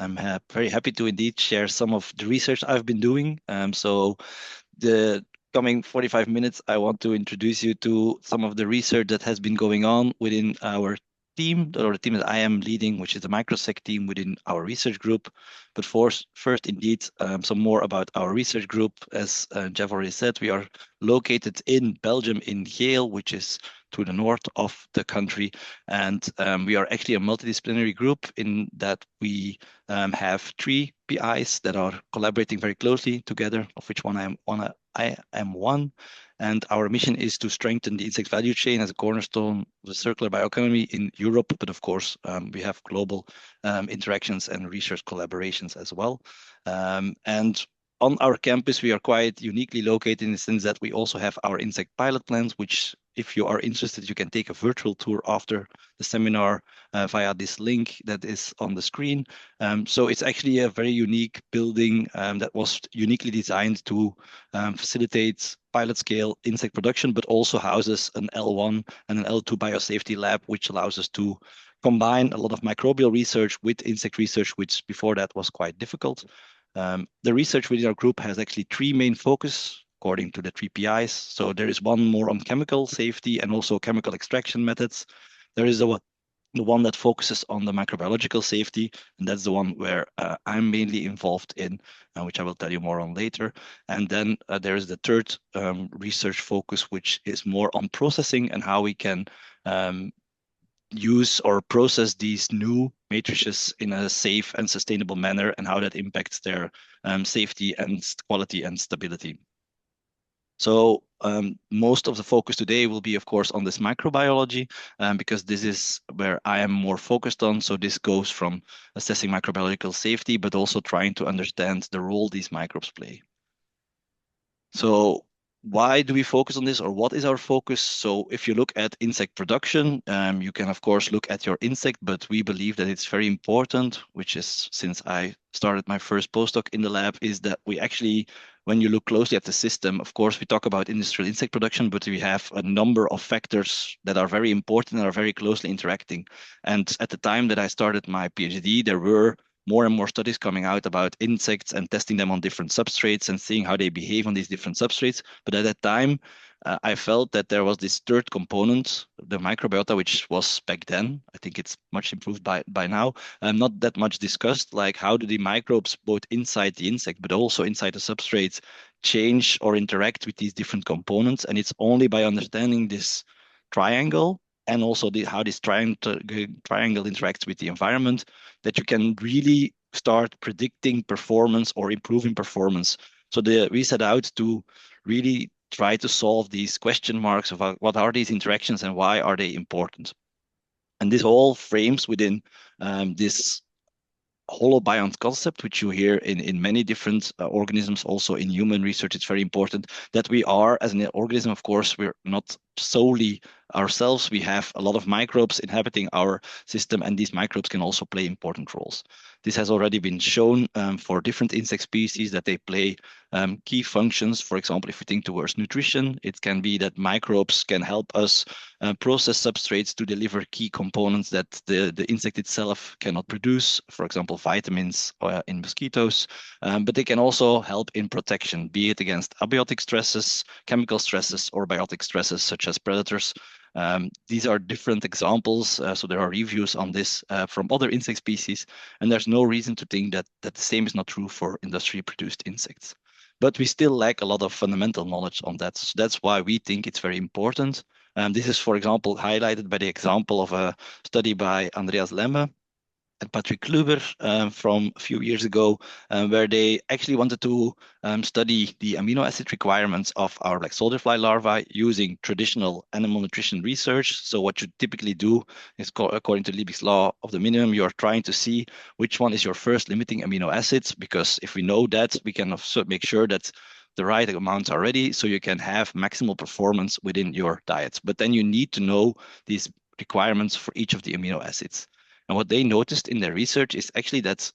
I'm very happy to indeed share some of the research I've been doing. So the coming 45 minutes, I want to introduce you to some of the research that has been going on within our team, or the team that I am leading, which is the microsec team within our research group. But first, indeed, some more about our research group. As Jeff already said, we are located in Belgium, in Geel, which is to the north of the country. And we are actually a multidisciplinary group in that we have 3 PIs that are collaborating very closely together, of which I am one. And our mission is to strengthen the insect value chain as a cornerstone of the circular bioeconomy in Europe. But of course, we have global interactions and research collaborations as well. And on our campus, we are quite uniquely located in the sense that we also have our insect pilot plants, which, if you are interested, you can take a virtual tour after the seminar via this link that is on the screen. So it's actually a very unique building that was uniquely designed to facilitate pilot scale insect production, but also houses an L1 and an L2 biosafety lab, which allows us to combine a lot of microbial research with insect research, which before that was quite difficult. The research within our group has actually 3 main focus according to the 3 PIs. So there is one more on chemical safety and also chemical extraction methods. There is the one that focuses on the microbiological safety, and that's the one where I'm mainly involved in, which I will tell you more on later. And then there is the third research focus, which is more on processing and how we can use or process these new matrices in a safe and sustainable manner, and how that impacts their safety and quality and stability. So most of the focus today will be, of course, on this microbiology, because this is where I am more focused on. So this goes from assessing microbiological safety, but also trying to understand the role these microbes play. So why do we focus on this, or what is our focus? So if you look at insect production, you can of course look at your insect, but we believe that it's very important, which is since I started my first postdoc in the lab, is that we actually, when you look closely at the system, of course, we talk about industrial insect production, but we have a number of factors that are very important and are very closely interacting. And at the time that I started my PhD, there were more and more studies coming out about insects and testing them on different substrates and seeing how they behave on these different substrates. But at that time, I felt that there was this third component, the microbiota, which was back then, I think it's much improved by now, not that much discussed, like how do the microbes both inside the insect, but also inside the substrates, change or interact with these different components. And it's only by understanding this triangle and also how this triangle interacts with the environment that you can really start predicting performance or improving performance. So we set out to really try to solve these question marks of what are these interactions and why are they important. And this all frames within this holobiont concept, which you hear in many different organisms, also in human research. It's very important that we are, as an organism, of course, we're not solely ourselves. We have a lot of microbes inhabiting our system, and these microbes can also play important roles. This has already been shown for different insect species that they play key functions. For example, if we think towards nutrition, it can be that microbes can help us process substrates to deliver key components that the insect itself cannot produce, for example, vitamins in mosquitoes. But they can also help in protection, be it against abiotic stresses, chemical stresses, or biotic stresses such as predators. These are different examples. So there are reviews on this from other insect species, and there's no reason to think that the same is not true for industry-produced insects. But we still lack a lot of fundamental knowledge on that. So that's why we think it's very important. This is, for example, highlighted by the example of a study by Andreas Lemme and Patrick Kluber from a few years ago, where they actually wanted to study the amino acid requirements of our black soldier fly larvae using traditional animal nutrition research. So what you typically do is, according to Liebig's law of the minimum, you're trying to see which one is your first limiting amino acids, because if we know that, we can also make sure that the right amounts are ready so you can have maximal performance within your diets. But then you need to know these requirements for each of the amino acids. And what they noticed in their research is actually that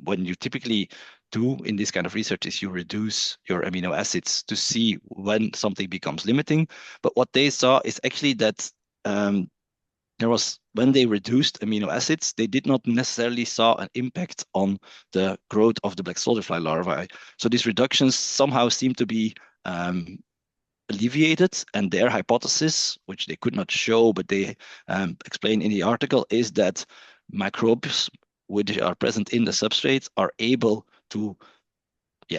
when you typically do in this kind of research is you reduce your amino acids to see when something becomes limiting. But what they saw is actually that the when they reduced amino acids, they did not necessarily saw an impact on the growth of the black soldier fly larvae. So these reductions somehow seem to be alleviated, and their hypothesis, which they could not show, but they explain in the article, is that microbes which are present in the substrates are able to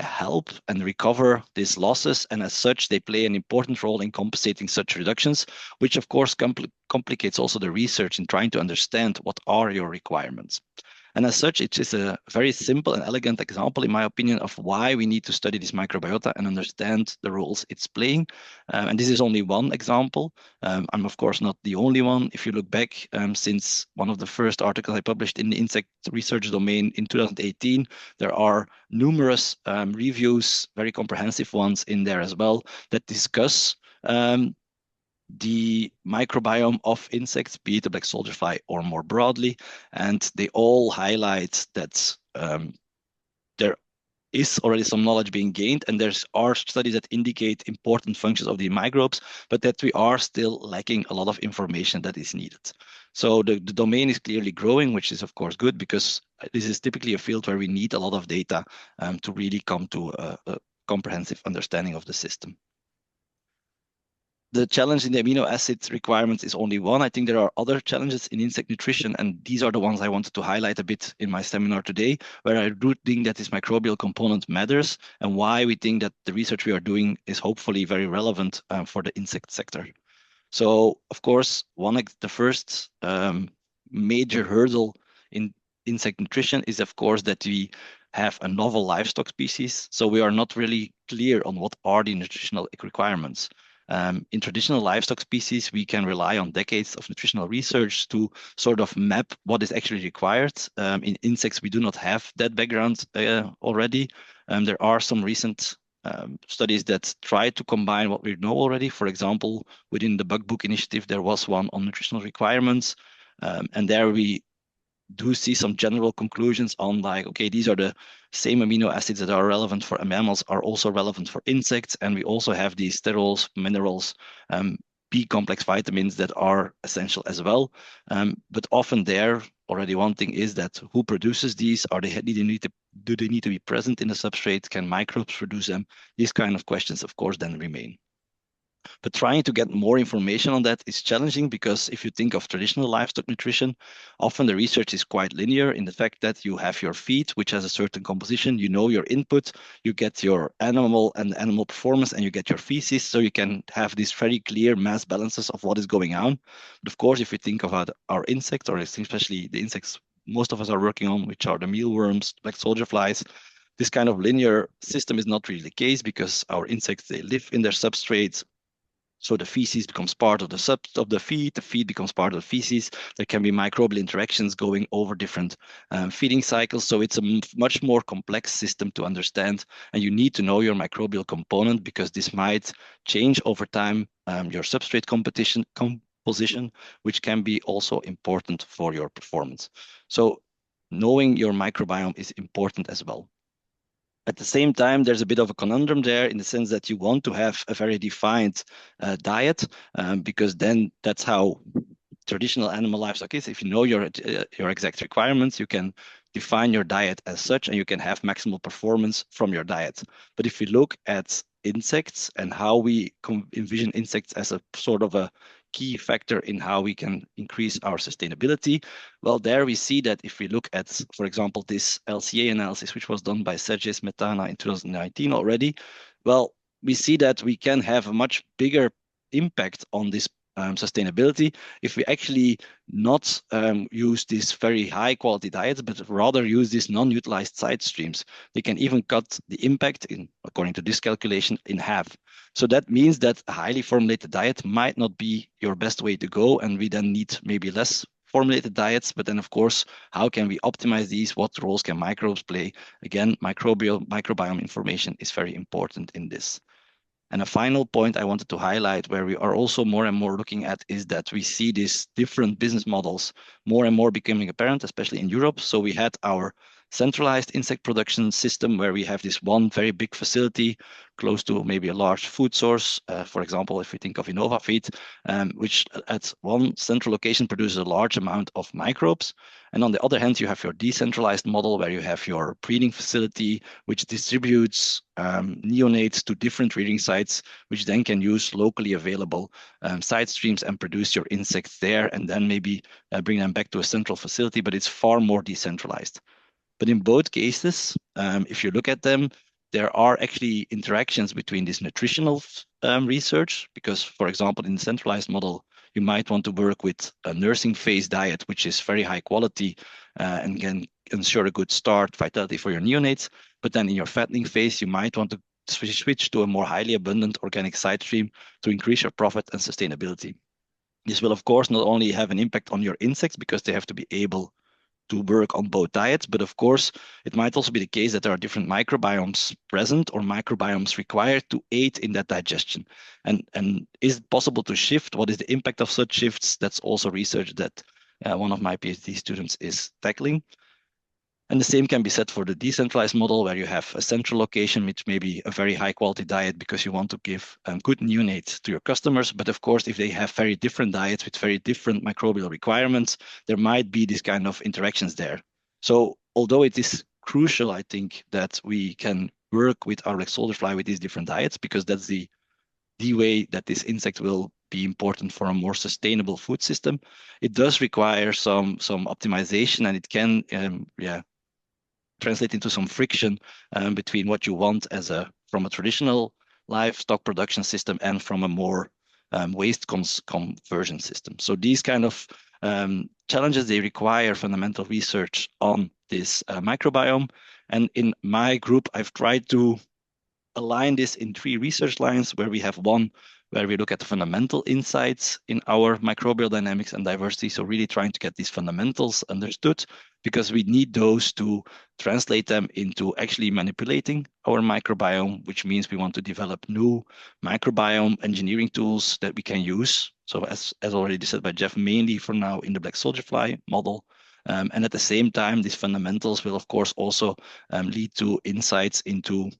help and recover these losses, and as such, they play an important role in compensating such reductions, which of course complicates also the research in trying to understand what are your requirements. And as such, it is a very simple and elegant example, in my opinion, of why we need to study this microbiota and understand the roles it's playing. And this is only one example. I'm, of course, not the only one. If you look back, since one of the first articles I published in the insect research domain in 2018, there are numerous reviews, very comprehensive ones in there as well, that discuss the microbiome of insects, be it the black soldier fly or more broadly, and they all highlight that there is already some knowledge being gained, and there are studies that indicate important functions of the microbes, but that we are still lacking a lot of information that is needed. So the domain is clearly growing, which is of course good, because this is typically a field where we need a lot of data to really come to a comprehensive understanding of the system. The challenge in the amino acid requirements is only one. I think there are other challenges in insect nutrition, and these are the ones I wanted to highlight a bit in my seminar today, where I do think that this microbial component matters and why we think that the research we are doing is hopefully very relevant for the insect sector. So, of course, the first major hurdle in insect nutrition is, of course, that we have a novel livestock species. So we are not really clear on what are the nutritional requirements. In traditional livestock species, we can rely on decades of nutritional research to sort of map what is actually required. In insects, we do not have that background already. There are some recent studies that try to combine what we know already. For example, within the Bug Book Initiative, there was one on nutritional requirements. And there we do see some general conclusions on, like, okay, these are the same amino acids that are relevant for mammals are also relevant for insects. And we also have these sterols, minerals, B complex vitamins that are essential as well. But often there, already one thing is that who produces these? Do they need to be present in the substrate? Can microbes produce them? These kind of questions, of course, then remain. But trying to get more information on that is challenging, because if you think of traditional livestock nutrition, often the research is quite linear in the fact that you have your feed, which has a certain composition, you know your input, you get your animal and animal performance, and you get your feces, so you can have these very clear mass balances of what is going on. But of course, if you think about our insects, or especially the insects most of us are working on, which are the mealworms, black soldier flies, this kind of linear system is not really the case, because our insects, they live in their substrates. So the feces becomes part of the feed becomes part of the feces. There can be microbial interactions going over different feeding cycles. So it's a much more complex system to understand, and you need to know your microbial component, because this might change over time your substrate composition, which can be also important for your performance. So knowing your microbiome is important as well. At the same time, there's a bit of a conundrum there, in the sense that you want to have a very defined diet, because then that's how traditional animal livestock is. If you know your exact requirements, you can define your diet as such, and you can have maximal performance from your diet. But if you look at insects and how we envision insects as a sort of a key factor in how we can increase our sustainability, well, there we see that if we look at, for example, this LCA analysis, which was done by Sergej Smetana in 2019 already, well, we see that we can have a much bigger impact on this sustainability if we actually not use these very high quality diets, but rather use these non-utilized side streams. They can even cut the impact, according to this calculation, in half. So that means that a highly formulated diet might not be your best way to go, and we then need maybe less formulated diets. But then, of course, how can we optimize these? What roles can microbes play? Again, microbiome information is very important in this. And a final point I wanted to highlight, where we are also more and more looking at, is that we see these different business models more and more becoming apparent, especially in Europe. So we had our centralized insect production system where we have this one very big facility close to maybe a large food source. For example, if we think of InnovaFeed, which at one central location produces a large amount of microbes. And on the other hand, you have your decentralized model where you have your breeding facility, which distributes neonates to different breeding sites, which then can use locally available side streams and produce your insects there, and then maybe bring them back to a central facility, but it's far more decentralized. But in both cases, if you look at them, there are actually interactions between this nutritional research, because, for example, in the centralized model, you might want to work with a nursing phase diet, which is very high quality and can ensure a good start vitality for your neonates. But then in your fattening phase, you might want to switch to a more highly abundant organic side stream to increase your profit and sustainability. This will, of course, not only have an impact on your insects because they have to be able to work on both diets, but of course, it might also be the case that there are different microbiomes present or microbiomes required to aid in that digestion. And is it possible to shift? What is the impact of such shifts? That's also research that one of my PhD students is tackling. And the same can be said for the decentralized model, where you have a central location, which may be a very high quality diet because you want to give good neonates to your customers. But of course, if they have very different diets with very different microbial requirements, there might be this kind of interactions there. So although it is crucial, I think, that we can work with our black soldier fly with these different diets, because that's the way that this insect will be important for a more sustainable food system, it does require some optimization, and it can translate into some friction between what you want from a traditional livestock production system and from a more waste conversion system. So these kind of challenges, they require fundamental research on this microbiome. And in my group, I've tried to align this in 3 research lines, where we have one where we look at the fundamental insights in our microbial dynamics and diversity. So really trying to get these fundamentals understood, because we need those to translate them into actually manipulating our microbiome, which means we want to develop new microbiome engineering tools that we can use. So as already said by Jeff, mainly for now in the black soldier fly model. And at the same time, these fundamentals will, of course, also lead to insights into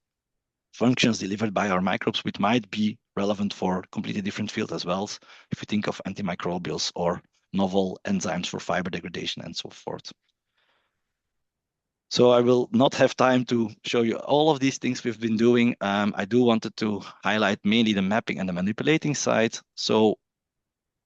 functions delivered by our microbes, which might be relevant for completely different fields as well, if we think of antimicrobials or novel enzymes for fiber degradation and so forth. So I will not have time to show you all of these things we've been doing. I do wanted to highlight mainly the mapping and the manipulating side. So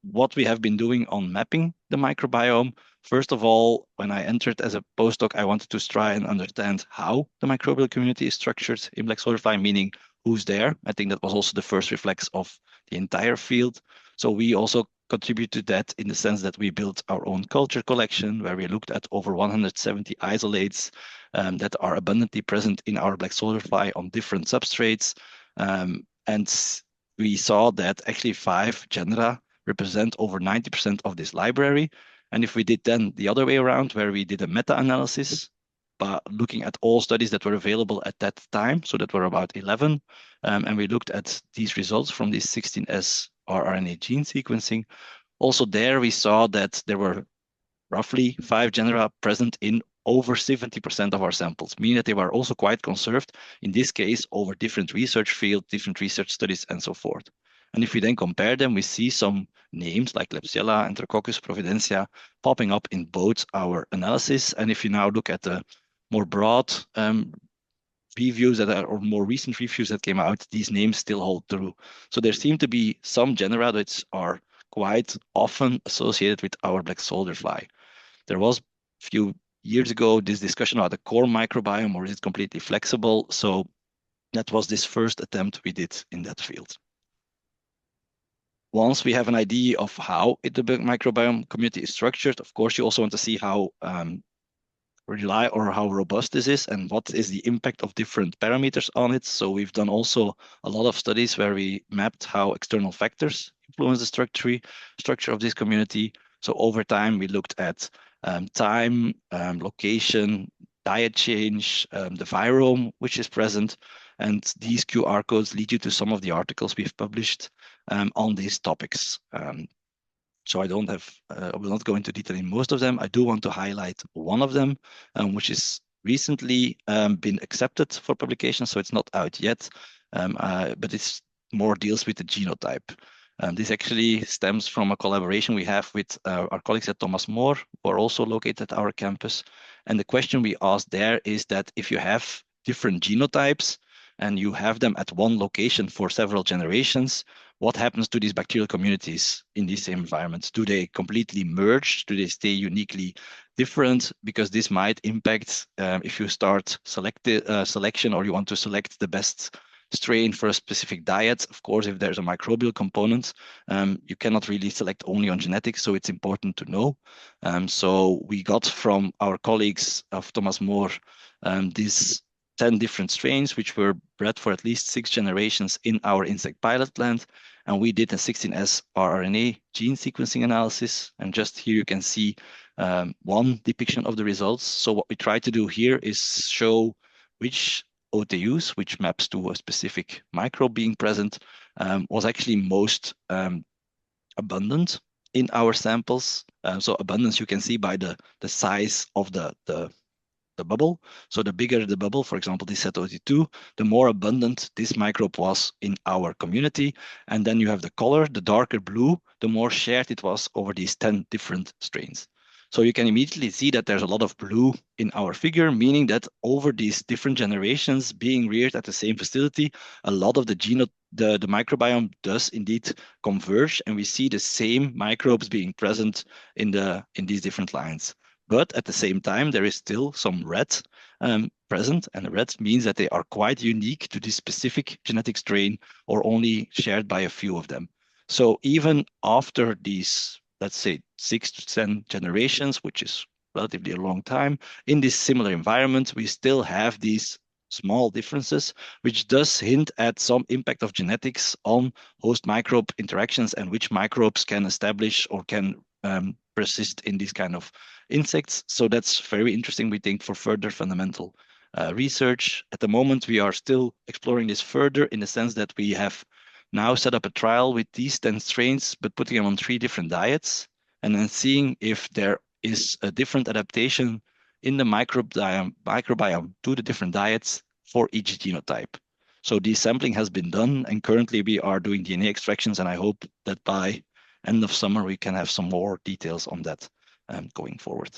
what we have been doing on mapping the microbiome, first of all, when I entered as a postdoc, I wanted to try and understand how the microbial community is structured in black soldier fly, meaning who's there. I think that was also the first reflex of the entire field. So we also contributed to that in the sense that we built our own culture collection, where we looked at over 170 isolates that are abundantly present in our black soldier fly on different substrates. And we saw that actually 5 genera represent over 90% of this library. And if we did then the other way around, where we did a meta-analysis, but looking at all studies that were available at that time, so that were about 11, and we looked at these results from this 16S rRNA gene sequencing. Also there we saw that there were roughly 5 genera present in over 70% of our samples, meaning that they were also quite conserved, in this case, over different research fields, different research studies, and so forth. And if we then compare them, we see some names like Klebsiella, Enterococcus, Providencia popping up in both our analysis. And if you now look at the more broad reviews that are, or more recent reviews that came out, these names still hold true. So there seem to be some genera that are quite often associated with our black soldier fly. There was a few years ago this discussion about the core microbiome, or is it completely flexible? So that was this first attempt we did in that field. Once we have an idea of how the microbiome community is structured, of course, you also want to see how how robust this is and what is the impact of different parameters on it. So we've done also a lot of studies where we mapped how external factors influence the structure of this community. So over time, we looked at time, location, diet change, the virome which is present, and these QR codes lead you to some of the articles we've published on these topics. So I will not go into detail in most of them. I do want to highlight one of them, which is recently been accepted for publication, so it's not out yet, but it's more deals with the genotype. This actually stems from a collaboration we have with our colleagues at Thomas More, who are also located at our campus. And the question we asked there is that if you have different genotypes and you have them at one location for several generations, what happens to these bacterial communities in the same environment? Do they completely merge? Do they stay uniquely different? Because this might impact if you start selection or you want to select the best strain for a specific diet. Of course, if there's a microbial component, you cannot really select only on genetics, so it's important to know. So we got from our colleagues of Thomas More these 10 different strains, which were bred for at least 6 generations in our insect pilot plant. And we did a 16S rRNA gene sequencing analysis. And just here you can see one depiction of the results. So what we try to do here is show which OTUs, which maps to a specific microbe being present, was actually most abundant in our samples. So abundance you can see by the size of the bubble. So the bigger the bubble, for example, this ZOT2, the more abundant this microbe was in our community. And then you have the color, the darker blue, the more shared it was over these 10 different strains. So you can immediately see that there's a lot of blue in our figure, meaning that over these different generations being reared at the same facility, a lot of the microbiome does indeed converge, and we see the same microbes being present in these different lines. But at the same time, there is still some red present, and the red means that they are quite unique to this specific genetic strain or only shared by a few of them. So even after these, let's say 6 to 10 generations, which is relatively a long time, in this similar environment, we still have these small differences, which does hint at some impact of genetics on host microbe interactions and which microbes can establish or can persist in these kind of insects. So that's very interesting, we think, for further fundamental research. At the moment, we are still exploring this further in the sense that we have now set up a trial with these 10 strains, but putting them on 3 different diets and then seeing if there is a different adaptation in the microbiome to the different diets for each genotype. So the sampling has been done, and currently we are doing DNA extractions, and I hope that by end of summer we can have some more details on that going forward.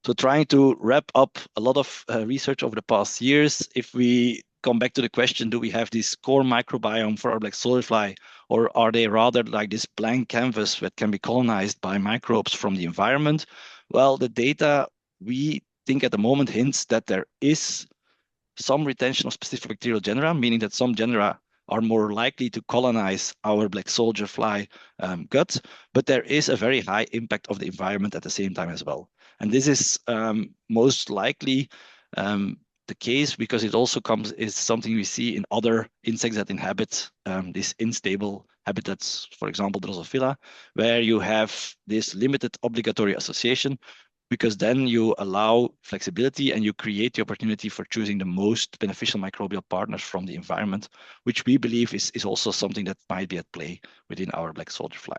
So trying to wrap up a lot of research over the past years, if we come back to the question, do we have this core microbiome for our black soldier fly, or are they rather like this blank canvas that can be colonized by microbes from the environment? Well, the data we think at the moment hints that there is some retention of specific bacterial genera, meaning that some genera are more likely to colonize our black soldier fly gut, but there is a very high impact of the environment at the same time as well. And this is most likely the case because it also is something we see in other insects that inhabit these unstable habitats, for example, Drosophila, where you have this limited obligatory association, because then you allow flexibility and you create the opportunity for choosing the most beneficial microbial partners from the environment, which we believe is also something that might be at play within our black soldier fly.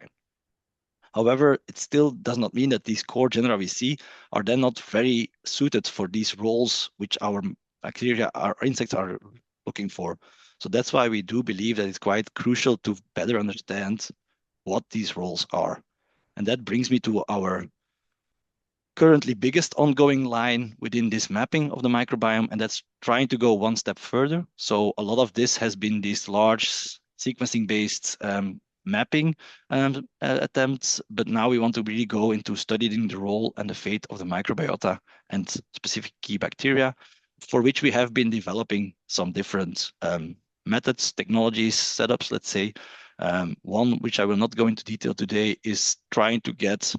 However, it still does not mean that these core genera we see are then not very suited for these roles which our bacteria, our insects are looking for. So that's why we do believe that it's quite crucial to better understand what these roles are. And that brings me to our currently biggest ongoing line within this mapping of the microbiome, and that's trying to go one step further. So a lot of this has been these large sequencing-based mapping attempts, but now we want to really go into studying the role and the fate of the microbiota and specific key bacteria, for which we have been developing some different methods, technologies, setups, let's say. One, which I will not go into detail today, is trying to get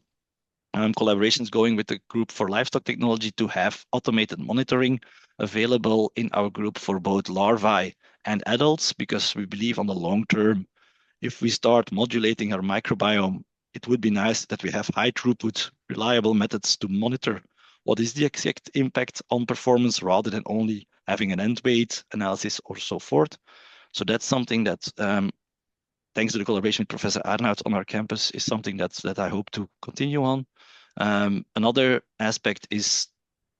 collaborations going with the group for livestock technology to have automated monitoring available in our group for both larvae and adults, because we believe on the long term, if we start modulating our microbiome, it would be nice that we have high throughput, reliable methods to monitor what is the exact impact on performance rather than only having an end weight analysis or so forth. So that's something that thanks to the collaboration with Professor Arnout on our campus, is something that I hope to continue on. Another aspect is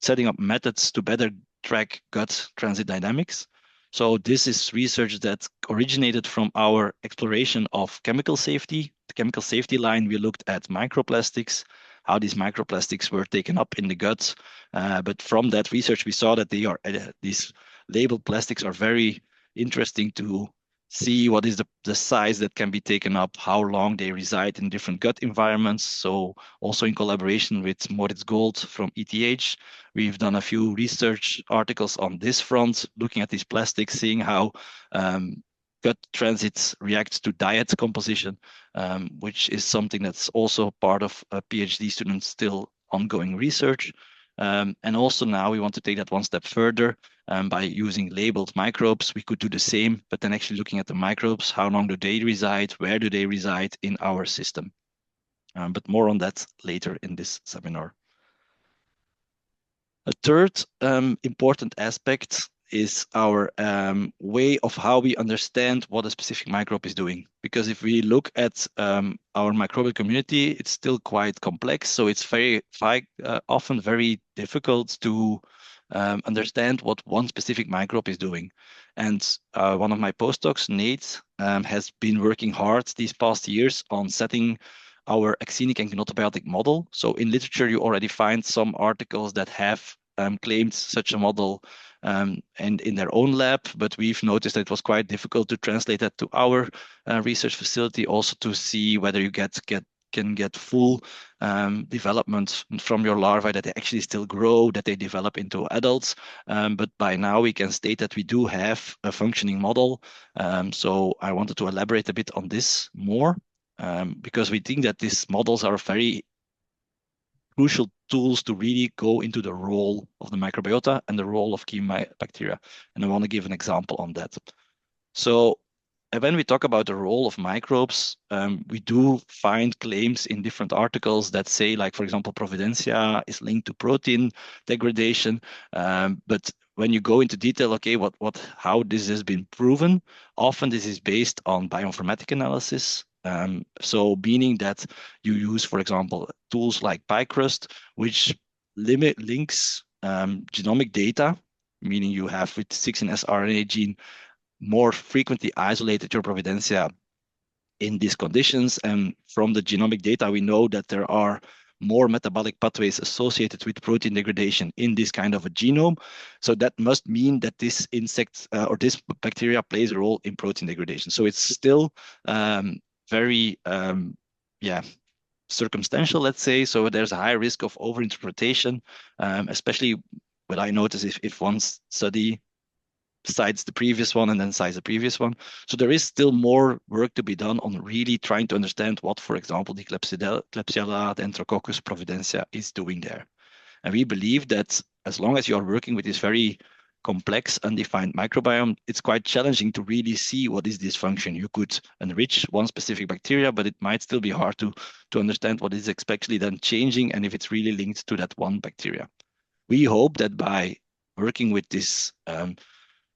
setting up methods to better track gut transit dynamics. So this is research that originated from our exploration of chemical safety. The chemical safety line, we looked at microplastics, how these microplastics were taken up in the gut. But from that research, we saw that these labeled plastics are very interesting to see what is the size that can be taken up, how long they reside in different gut environments. So also in collaboration with Moritz Gold from ETH, we've done a few research articles on this front, looking at these plastics, seeing how gut transits react to diet composition, which is something that's also part of a PhD student's still ongoing research. And also now we want to take that one step further. By using labeled microbes, we could do the same, but then actually looking at the microbes, how long do they reside, where do they reside in our system? But more on that later in this seminar. A third important aspect is our way of how we understand what a specific microbe is doing. Because if we look at our microbial community, it's still quite complex. So it's often very difficult to understand what one specific microbe is doing. And one of my postdocs, Nate, has been working hard these past years on setting our actinic and kinetobiotic model. So in literature, you already find some articles that have claimed such a model and in their own lab, but we've noticed that it was quite difficult to translate that to our research facility, also to see whether you can get full development from your larvae, that they actually still grow, that they develop into adults. But by now we can state that we do have a functioning model. So I wanted to elaborate a bit on this more. Because we think that these models are very crucial tools to really go into the role of the microbiota and the role of key bacteria. And I want to give an example on that. So when we talk about the role of microbes, we do find claims in different articles that say, like, for example, Providencia is linked to protein degradation. But when you go into detail, okay, how this has been proven, often this is based on bioinformatic analysis. So meaning that you use, for example, tools like PyCrust, which links genomic data, meaning you have with 16S RNA gene more frequently isolated your Providencia in these conditions. And from the genomic data, we know that there are more metabolic pathways associated with protein degradation in this kind of a genome. So that must mean that this insect or this bacteria plays a role in protein degradation. So it's still very, circumstantial, let's say. So there's a high risk of overinterpretation, especially what I notice if one study cites the previous one and then cites the previous one. So there is still more work to be done on really trying to understand what, for example, the Klebsiella, the Enterococcus providencia is doing there. And we believe that as long as you are working with this very complex, undefined microbiome, it's quite challenging to really see what is this function. You could enrich one specific bacteria, but it might still be hard to understand what is actually then changing and if it's really linked to that one bacteria. We hope that by working with this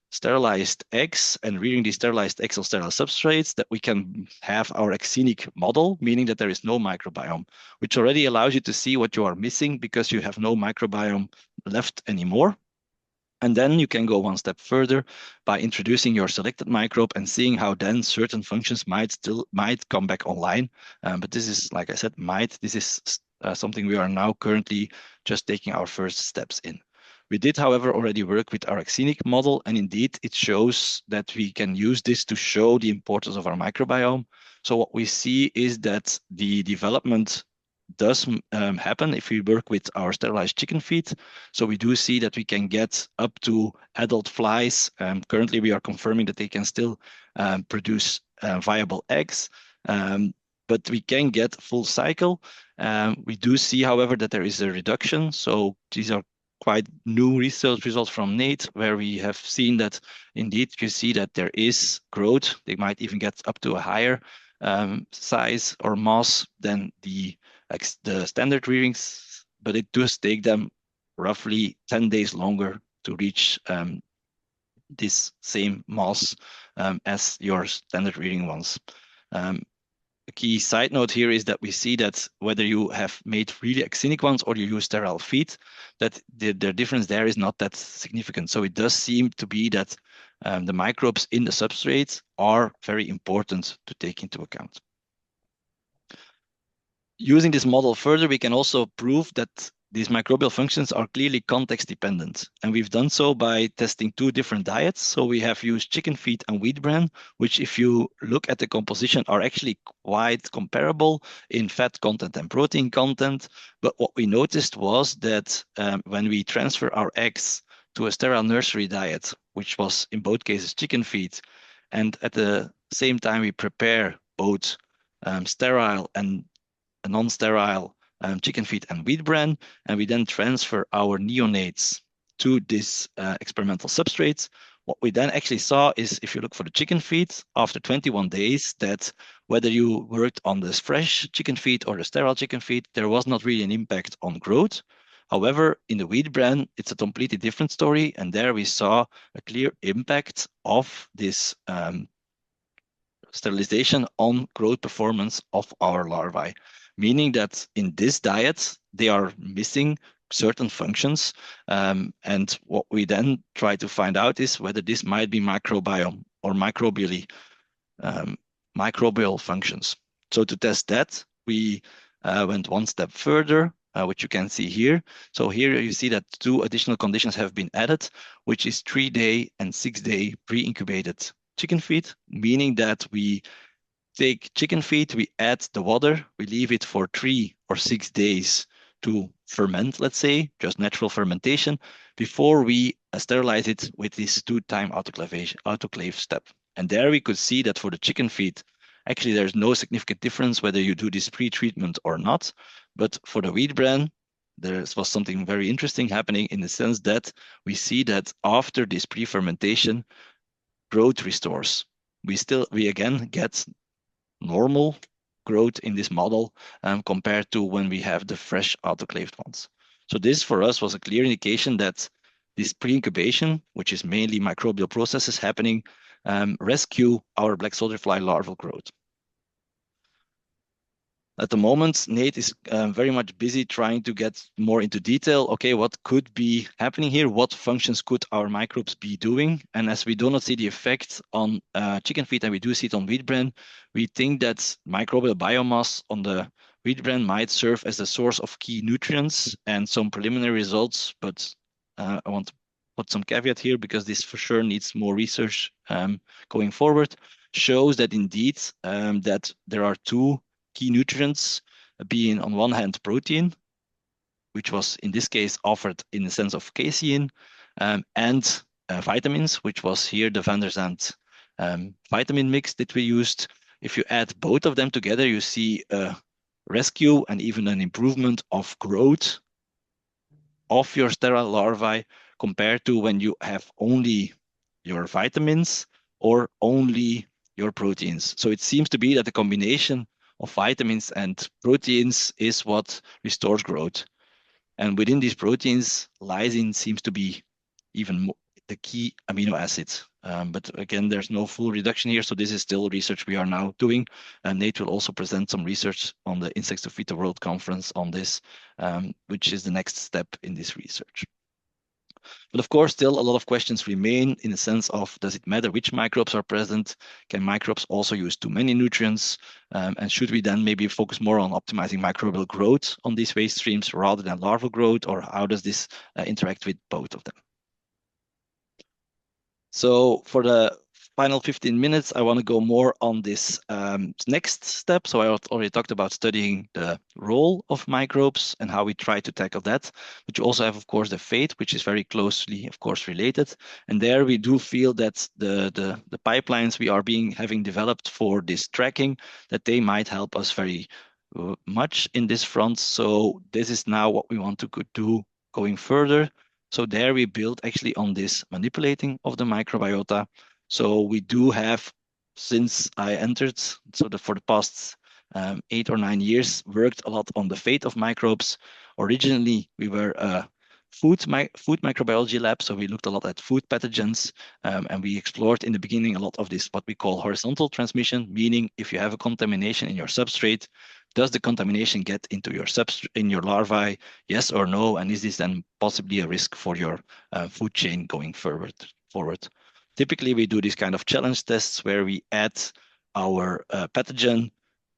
sterilized eggs and rearing these sterilized eggs on sterile substrates, that we can have our actinic model, meaning that there is no microbiome, which already allows you to see what you are missing because you have no microbiome left anymore. And then you can go one step further by introducing your selected microbe and seeing how then certain functions might come back online. But this is, like I said, this is something we are now currently just taking our first steps in. We did, however, already work with our actinic model, and indeed it shows that we can use this to show the importance of our microbiome. So what we see is that the development does happen if we work with our sterilized chicken feed. So we do see that we can get up to adult flies. Currently, we are confirming that they can still produce viable eggs, but we can get full cycle. We do see, however, that there is a reduction. So these are quite new research results from Nate, where we have seen that indeed you see that there is growth. They might even get up to a higher size or mass than the standard rearings, but it does take them roughly 10 days longer to reach this same mass as your standard rearing ones. a key side note here is that we see that whether you have made really actinic ones or you use sterile feed, that the difference there is not that significant. So it does seem to be that the microbes in the substrate are very important to take into account. Using this model further, we can also prove that these microbial functions are clearly context dependent. And we've done so by testing two different diets. So we have used chicken feed and wheat bran, which if you look at the composition are actually quite comparable in fat content and protein content. But what we noticed was that when we transfer our eggs to a sterile nursery diet, which was in both cases chicken feed, and at the same time we prepare both sterile and a non-sterile chicken feed and wheat bran, and we then transfer our neonates to this experimental substrates. What we then actually saw is, if you look for the chicken feed, after 21 days, that whether you worked on this fresh chicken feed or the sterile chicken feed, there was not really an impact on growth. However, in the wheat bran, it's a completely different story, and there we saw a clear impact of this sterilization on growth performance of our larvae, meaning that in this diet, they are missing certain functions. And what we then try to find out is whether this might be microbiome or microbial functions. So to test that, we went one step further, which you can see here. So here you see that two additional conditions have been added, which is 3-day and 6-day pre-incubated chicken feed, meaning that we take chicken feed, we add the water, we leave it for 3 or 6 days to ferment, let's say, just natural fermentation, before we sterilize it with this 2-time autoclave step. And there we could see that for the chicken feed, actually there's no significant difference whether you do this pre-treatment or not. But for the wheat bran, there was something very interesting happening in the sense that we see that after this pre-fermentation, growth restores. We again get normal growth in this model compared to when we have the fresh autoclaved ones. So this for us was a clear indication that this pre-incubation, which is mainly microbial processes happening, rescue our black soldier fly larval growth. At the moment, Nate is very much busy trying to get more into detail. Okay, what could be happening here? What functions could our microbes be doing? And as we do not see the effect on chicken feed and we do see it on wheat bran, we think that microbial biomass on the wheat bran might serve as a source of key nutrients and some preliminary results. But I want to put some caveat here because this for sure needs more research going forward. Shows that indeed that there are two key nutrients, being on one hand protein, which was in this case offered in the sense of casein, and vitamins, which was here the Van der Zandt vitamin mix that we used. If you add both of them together, you see a rescue and even an improvement of growth of your sterile larvae compared to when you have only your vitamins or only your proteins. So it seems to be that the combination of vitamins and proteins is what restores growth. And within these proteins, lysine seems to be even more the key amino acid. But again, there's no full reduction here, so this is still research we are now doing. And Nate will also present some research on the Insects to Feed the World conference on this, which is the next step in this research. But of course, still a lot of questions remain in the sense of, does it matter which microbes are present? Can microbes also use too many nutrients? And should we then maybe focus more on optimizing microbial growth on these waste streams rather than larval growth? Or how does this interact with both of them? So for the final 15 minutes, I want to go more on this next step. So I already talked about studying the role of microbes and how we try to tackle that. But you also have, of course, the fate, which is very closely, of course, related. And there we do feel that the pipelines we are having developed for this tracking, that they might help us very much in this front. So this is now what we want to do going further. So there we build actually on this manipulating of the microbiota. So we do have, since I entered, so for the past 8 or 9 years, worked a lot on the fate of microbes. Originally, we were a food microbiology lab. So we looked a lot at food pathogens, and we explored in the beginning a lot of this, what we call horizontal transmission, meaning if you have a contamination in your substrate, does the contamination get into your in your larvae? Yes or no? And is this then possibly a risk for your food chain going forward? Typically, we do these kind of challenge tests where we add our pathogen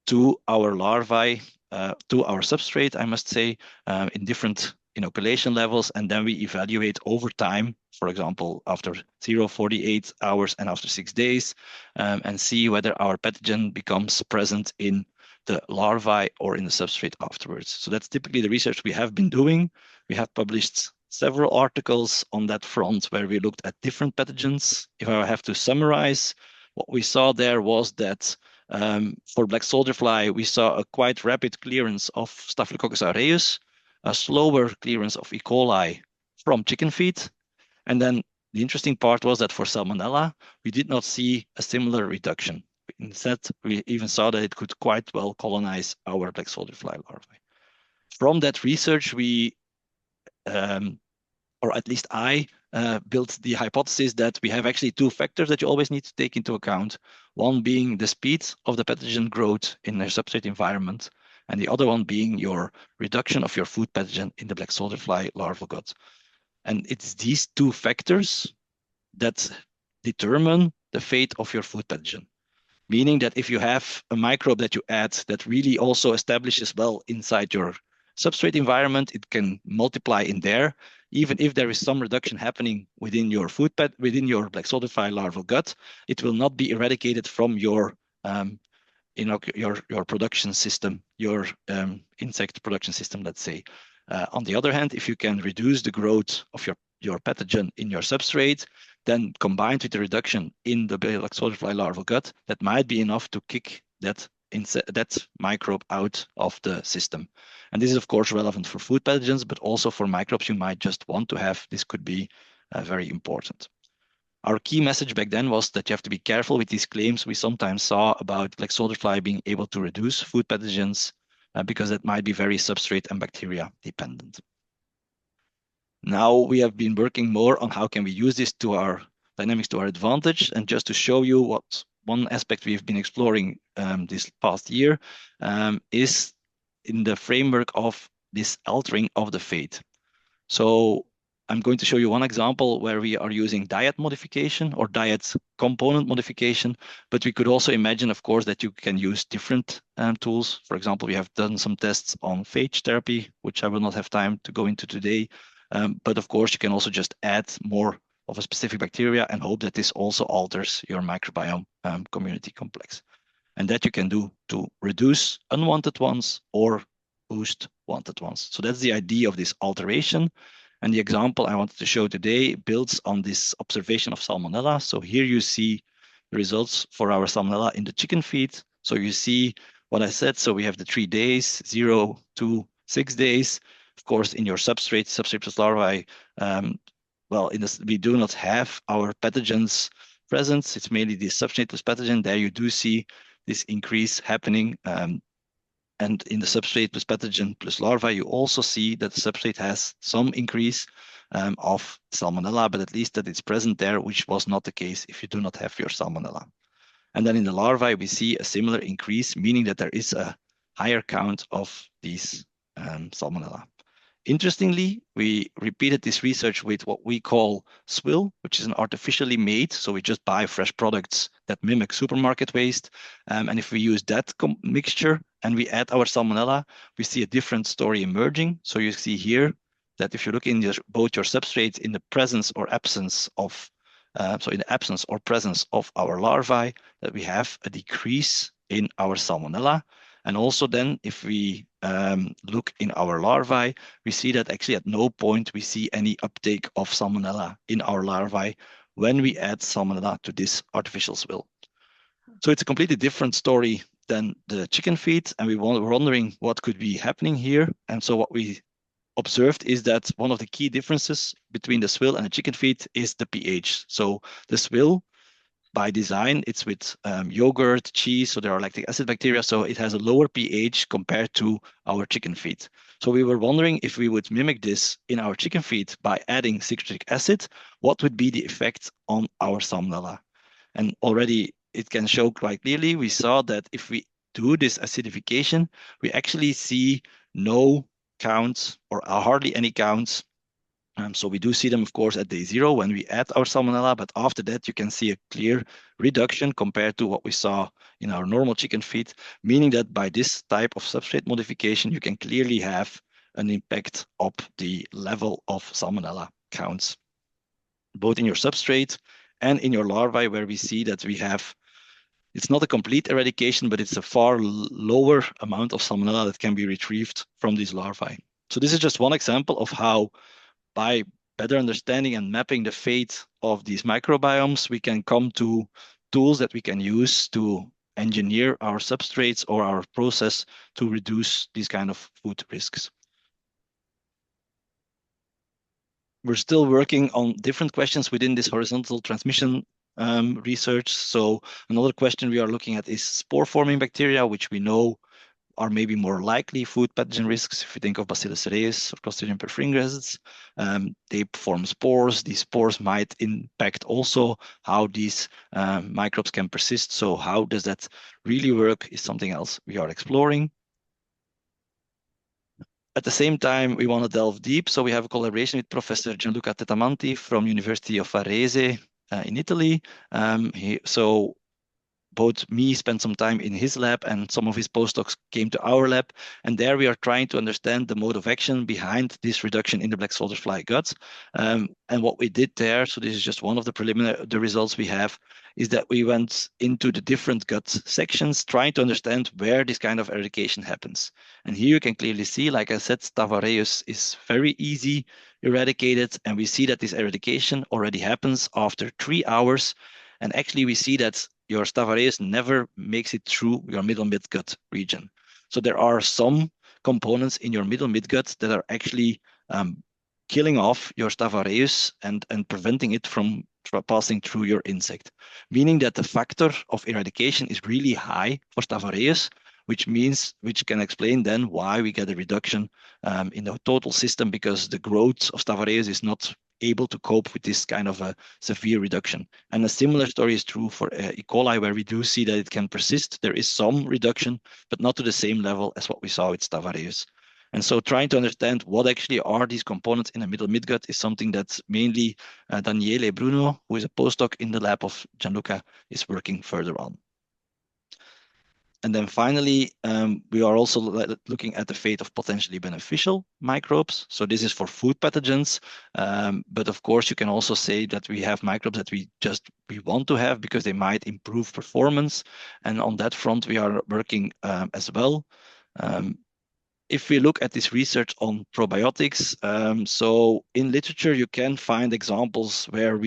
to our larvae, to our substrate, I must say, in different inoculation levels, and then we evaluate over time, for example, after 48 hours and after 6 days, and see whether our pathogen becomes present in the larvae or in the substrate afterwards. So that's typically the research we have been doing. We have published several articles on that front where we looked at different pathogens. If I have to summarize, what we saw there was that for black soldier fly, we saw a quite rapid clearance of Staphylococcus aureus, a slower clearance of E. coli from chicken feed. And then the interesting part was that for Salmonella, we did not see a similar reduction. Instead, we even saw that it could quite well colonize our black soldier fly larvae. From that research, we, or at least I, built the hypothesis that we have actually two factors that you always need to take into account. One being the speed of the pathogen growth in a substrate environment, and the other one being your reduction of your food pathogen in the black soldier fly larval gut. And it's these two factors that determine the fate of your food pathogen. Meaning that if you have a microbe that you add that really also establishes well inside your substrate environment, it can multiply in there, even if there is some reduction happening within your within your black soldier fly larval gut, it will not be eradicated from your your production system, your insect production system, let's say. On the other hand, if you can reduce the growth of your pathogen in your substrate, then combined with the reduction in the black soldier fly larval gut, that might be enough to kick that microbe out of the system. And this is, of course, relevant for food pathogens, but also for microbes you might just want to have. This could be very important. Our key message back then was that you have to be careful with these claims we sometimes saw about black soldier fly being able to reduce food pathogens because that might be very substrate and bacteria dependent. Now we have been working more on how can we use this to our dynamics to our advantage. And just to show you what one aspect we've been exploring this past year is in the framework of this altering of the fate. So I'm going to show you one example where we are using diet modification or diet component modification, but we could also imagine, of course, that you can use different tools. For example, we have done some tests on phage therapy, which I will not have time to go into today. But of course, you can also just add more of a specific bacteria and hope that this also alters your microbiome community complex. And that you can do to reduce unwanted ones or boost wanted ones. So that's the idea of this alteration. And the example I wanted to show today builds on this observation of Salmonella. So here you see the results for our Salmonella in the chicken feed. So you see what I said. So we have the 3 days, 0 to 6 days. Of course, in your substrate plus larvae, well, we do not have our pathogens present. It's mainly the substrate plus pathogen. There you do see this increase happening. And in the substrate plus pathogen plus larvae, you also see that the substrate has some increase of Salmonella, but at least that it's present there, which was not the case if you do not have your Salmonella. And then in the larvae, we see a similar increase, meaning that there is a higher count of these Salmonella. Interestingly, we repeated this research with what we call swill, which is an artificially made. So we just buy fresh products that mimic supermarket waste. And if we use that mixture and we add our Salmonella, we see a different story emerging. So you see here that if you look in both your substrates in the presence or absence of, so in the absence or presence of our larvae, that we have a decrease in our Salmonella. And also then, if we look in our larvae, we see that actually at no point we see any uptake of Salmonella in our larvae when we add Salmonella to this artificial swill. So it's a completely different story than the chicken feed, and we were wondering what could be happening here. And so what we observed is that one of the key differences between the swill and the chicken feed is the pH. So the swill, by design, it's with yogurt, cheese, so there are lactic acid bacteria, so it has a lower pH compared to our chicken feed. So we were wondering if we would mimic this in our chicken feed by adding citric acid, what would be the effect on our salmonella? And already it can show quite clearly, we saw that if we do this acidification, we actually see no counts or hardly any counts. So we do see them, of course, at day 0 when we add our salmonella, but after that you can see a clear reduction compared to what we saw in our normal chicken feed, meaning that by this type of substrate modification, you can clearly have an impact of the level of salmonella counts, both in your substrate and in your larvae, where we see that we have, it's not a complete eradication, but it's a far lower amount of salmonella that can be retrieved from these larvae. So this is just one example of how by better understanding and mapping the fate of these microbiomes, we can come to tools that we can use to engineer our substrates or our process to reduce these kind of food risks. We're still working on different questions within this horizontal transmission research. So another question we are looking at is spore-forming bacteria, which we know are maybe more likely food pathogen risks. If you think of Bacillus cereus or Clostridium perfringens, they form spores. These spores might impact also how these microbes can persist. So how does that really work is something else we are exploring. At the same time, we want to delve deep. So we have a collaboration with Professor Gianluca Tettamanti from University of Varese in Italy. So both me spent some time in his lab and some of his postdocs came to our lab. And there we are trying to understand the mode of action behind this reduction in the black soldier fly gut. And what we did there, so this is just one of the results we have, is that we went into the different gut sections, trying to understand where this kind of eradication happens. And here you can clearly see, like I said, Staphylococcus is very easy eradicated. And we see that this eradication already happens after 3 hours. And actually we see that your Staphylococcus never makes it through your middle midgut region. So there are some components in your middle midgut that are actually killing off your Staphylococcus and preventing it from passing through your insect, meaning that the factor of eradication is really high for Staphylococcus, which can explain then why we get a reduction in the total system, because the growth of Staphylococcus is not able to cope with this kind of a severe reduction. And a similar story is true for E. coli, where we do see that it can persist. There is some reduction, but not to the same level as what we saw with Staphylococcus. And so trying to understand what actually are these components in the middle midgut is something that mainly Daniele Bruno, who is a postdoc in the lab of Gianluca, is working further on. And then finally, we are also looking at the fate of potentially beneficial microbes. So this is for food pathogens. But of course, you can also say that we have microbes that we want to have because they might improve performance. And on that front, we are working as well. If we look at this research on probiotics, so in literature, you can find examples where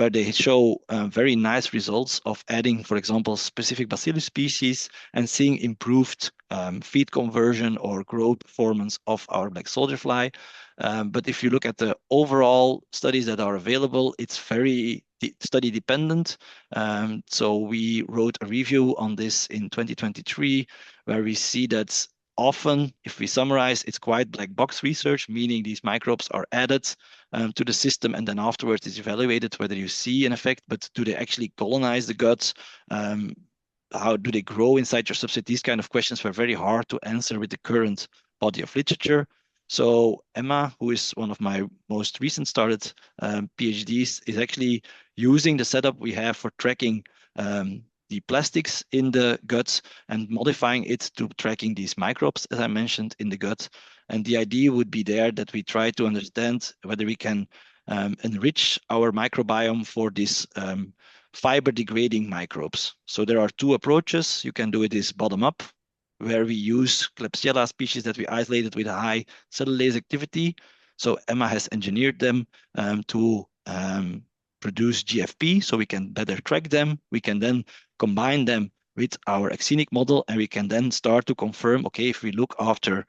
they show very nice results of adding, for example, specific bacillus species and seeing improved feed conversion or growth performance of our black soldier fly. But if you look at the overall studies that are available, it's very study dependent. So we wrote a review on this in 2023, where we see that often, if we summarize, it's quite black box research, meaning these microbes are added to the system and then afterwards it's evaluated whether you see an effect, but do they actually colonize the guts? How do they grow inside your substrate? These kind of questions were very hard to answer with the current body of literature. So Emma, who is one of my most recent started PhDs, is actually using the setup we have for tracking the plastics in the guts and modifying it to tracking these microbes, as I mentioned, in the gut. And the idea would be there that we try to understand whether we can enrich our microbiome for these fiber degrading microbes. So there are 2 approaches. You can do it is bottom up, where we use Klebsiella species that we isolated with a high cellulase activity. So Emma has engineered them to produce GFP, so we can better track them. We can then combine them with our Xenic model, and we can then start to confirm, okay, if we look after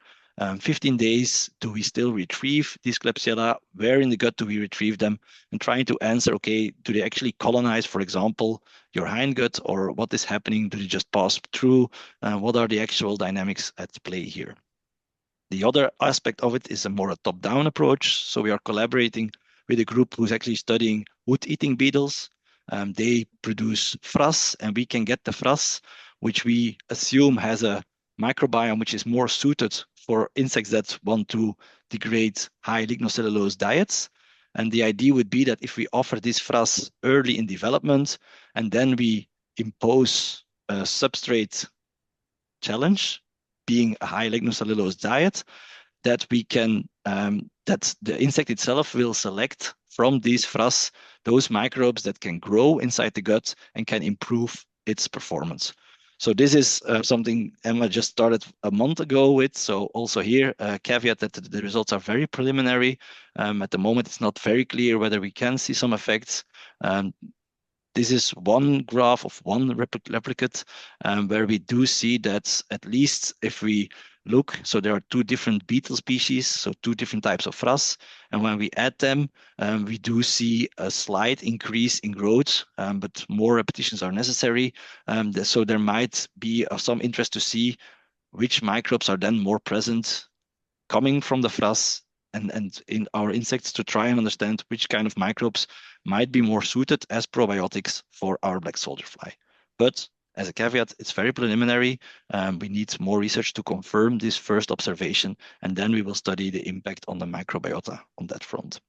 15 days, do we still retrieve these Klebsiella? Where in the gut do we retrieve them? And trying to answer, okay, do they actually colonize, for example, your hindgut, or what is happening? Do they just pass through? What are the actual dynamics at play here? The other aspect of it is a more top-down approach. So we are collaborating with a group who's actually studying wood-eating beetles. They produce frass, and we can get the frass, which we assume has a microbiome which is more suited for insects that want to degrade high lignocellulose diets. And the idea would be that if we offer this frass early in development, and then we impose a substrate challenge, being a high lignocellulose diet, that we can that the insect itself will select from these frass those microbes that can grow inside the gut and can improve its performance. So this is something Emma just started a month ago with. So also here, caveat that the results are very preliminary. At the moment, it's not very clear whether we can see some effects. This is one graph of one replicate where we do see that at least if we look, so there are two different beetle species, so two different types of frass. And when we add them, we do see a slight increase in growth, but more repetitions are necessary. So there might be some interest to see which microbes are then more present coming from the frass and in our insects to try and understand which kind of microbes might be more suited as probiotics for our black soldier fly. But as a caveat, it's very preliminary. We need more research to confirm this first observation, and then we will study the impact on the microbiota on that front.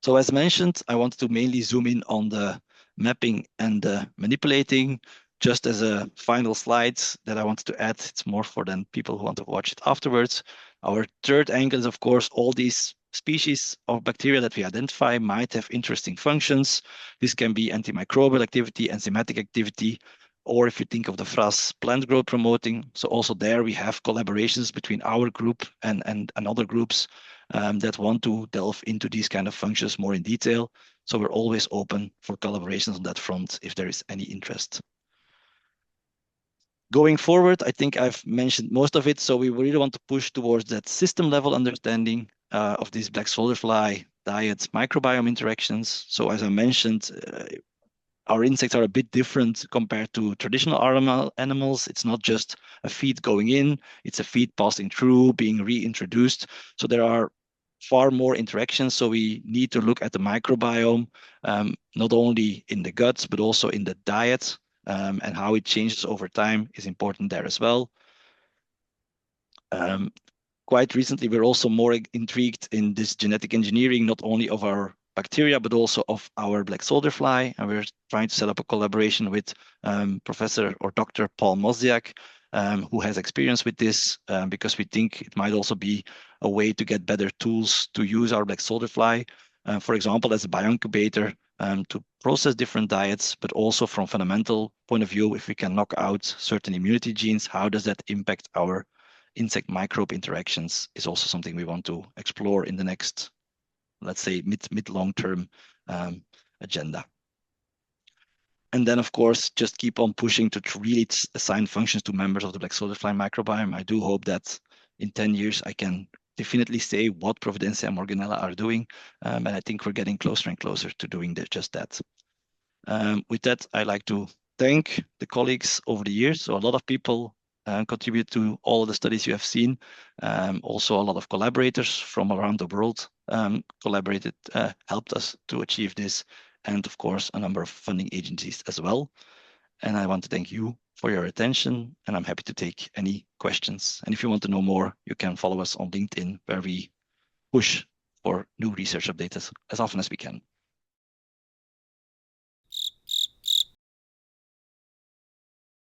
So as mentioned, I wanted to mainly zoom in on the mapping and the manipulating. Just as a final slide that I wanted to add, it's more for then people who want to watch it afterwards. Our third angle is, of course, all these species of bacteria that we identify might have interesting functions. This can be antimicrobial activity, enzymatic activity, or if you think of the frass, plant growth promoting. So also there we have collaborations between our group and other groups that want to delve into these kind of functions more in detail. So we're always open for collaborations on that front if there is any interest. Going forward, I think I've mentioned most of it. So we really want to push towards that system level understanding of these black soldier fly diets, microbiome interactions. So as I mentioned, our insects are a bit different compared to traditional animals. It's not just a feed going in, it's a feed passing through, being reintroduced. So there are far more interactions. So we need to look at the microbiome, not only in the guts, but also in the diet. And how it changes over time is important there as well. Quite recently, we're also more intrigued in this genetic engineering, not only of our bacteria, but also of our black soldier fly. And we're trying to set up a collaboration with Professor or Dr. Paul Mozdiak, who has experience with this, because we think it might also be a way to get better tools to use our black soldier fly, for example, as a bioincubator, to process different diets, but also from fundamental point of view, if we can knock out certain immunity genes, how does that impact our insect microbe interactions is also something we want to explore in the next, let's say, mid-long-term agenda. And then, of course, just keep on pushing to really assign functions to members of the black soldier fly microbiome. I do hope that in 10 years, I can definitely say what Providencia and Morganella are doing. And I think we're getting closer and closer to doing just that. With that, I'd like to thank the colleagues over the years. So a lot of people contribute to all of the studies you have seen. Also, a lot of collaborators from around the world helped us to achieve this. And of course, a number of funding agencies as well. And I want to thank you for your attention, and I'm happy to take any questions. And if you want to know more, you can follow us on LinkedIn, where we push for new research updates as often as we can.